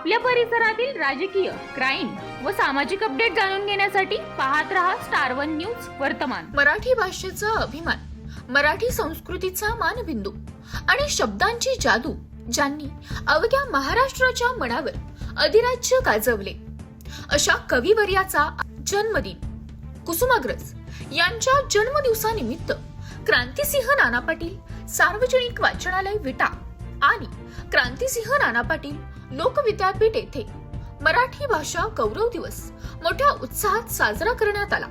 आपल्या परिसरातील राजकीय, क्राईम व सामाजिक अपडेट जाणून घेण्यासाठी पाहत रहा स्टार वन न्यूज वर्तमान। मराठी भाषेचा अभिमान, मराठी संस्कृतीचा मानबिंदू आणि शब्दांची जादू ज्यांनी अवघ्या महाराष्ट्राच्या मनावर अधिराज्य गाजवले अशा कविवर्याचा जन्मदिन कुसुमाग्रज यांच्या जन्मदिवसानिमित्त क्रांतिसिंह नाना पाटील सार्वजनिक वाचनालय विटा आणि क्रांतिसिंह नाना पाटील लोकविद्यापीठ येथे मराठी भाषा गौरव दिवस मोठ्या उत्साहात साजरा करण्यात आला।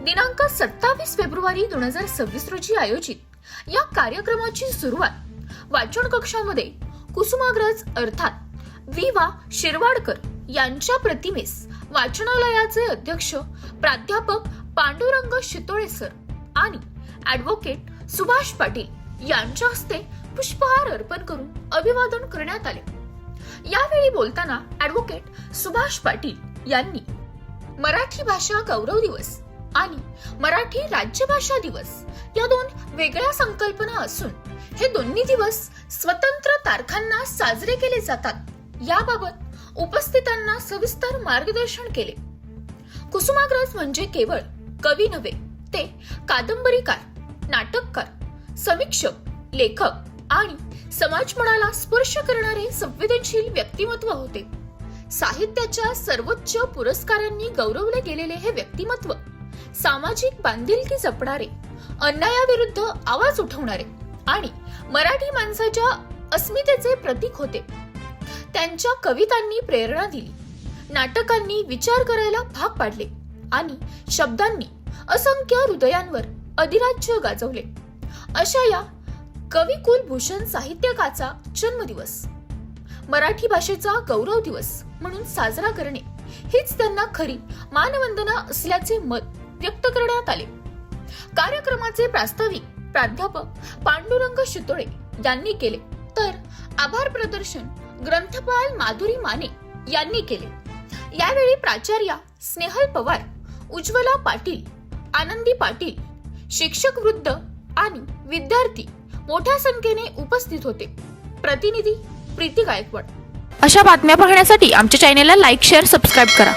दिनांक 27 फेब्रुवारी 2026 रोजी आयोजित या कार्यक्रमाची सुरुवात वाचन कक्षामध्ये कुसुमाग्रज अर्थात विवा शिरवाडकर यांच्या प्रतिमेस वाचनालयाचे अध्यक्ष प्राध्यापक पांडुरंग शितोळे सर आणि ॲडव्होकेट सुभाष पाटील यांच्या हस्ते पुष्पहार अर्पण करून अभिवादन करण्यात आले। यावेळी बोलताना ॲडव्होकेट सुभाष पाटील यांनी मराठी भाषा गौरव दिवस आणि मराठी राज्यभाषा दिवस या दोन वेगळ्या संकल्पना असून हे दोन्ही दिवस स्वतंत्र तारखांना साजरे केले जातात याबाबत उपस्थितांना सविस्तर मार्गदर्शन केले। कुसुमाग्रज म्हणजे केवळ कवी नव्हे, ते कादंबरीकार, नाटककार, समीक्षक, लेखक आणि समाज मनाला स्पर्श करणारे संवेदनशील व्यक्तिमत्व होते। साहित्याच्या सर्वोच्च पुरस्कारांनी गौरवले गेलेले हे व्यक्तिमत्व सामाजिक बांधिलकी जपणारे, अन्यायाविरुद्ध आवाज उठवणारे आणि मराठी माणसाच्या अस्मितेचे प्रतीक होते। त्यांच्या कवितांनी प्रेरणा दिली, नाटकांनी विचार करायला भाग पाडले आणि शब्दांनी असंख्य हृदयांवर अधिराज्य गाजवले। अशा या कवी कुलभूषण साहित्यकाचा जन्मदिवस मराठी भाषेचा गौरव दिवस म्हणून साजरा करणे हीच त्यांना खरी मानवंदना असल्याचे मत व्यक्त करण्यात आले। कार्यक्रमाचे प्रास्ताविक प्राध्यापक पांडुरंग शितोळे यांनी केले, तर आभार प्रदर्शन ग्रंथपाल माधुरी माने यांनी केले। यावेळी प्राचार्या स्नेहल पवार, उज्ज्वला पाटील, आनंदी पाटील, शिक्षक वृद्ध आणि विद्यार्थी मोठ्या संख्येने उपस्थित होते। प्रतिनिधी प्रीती गायकवाड। अशा बातम्या पाहण्यासाठी आमच्या चॅनेलला लाईक, शेअर, सबस्क्राईब करा।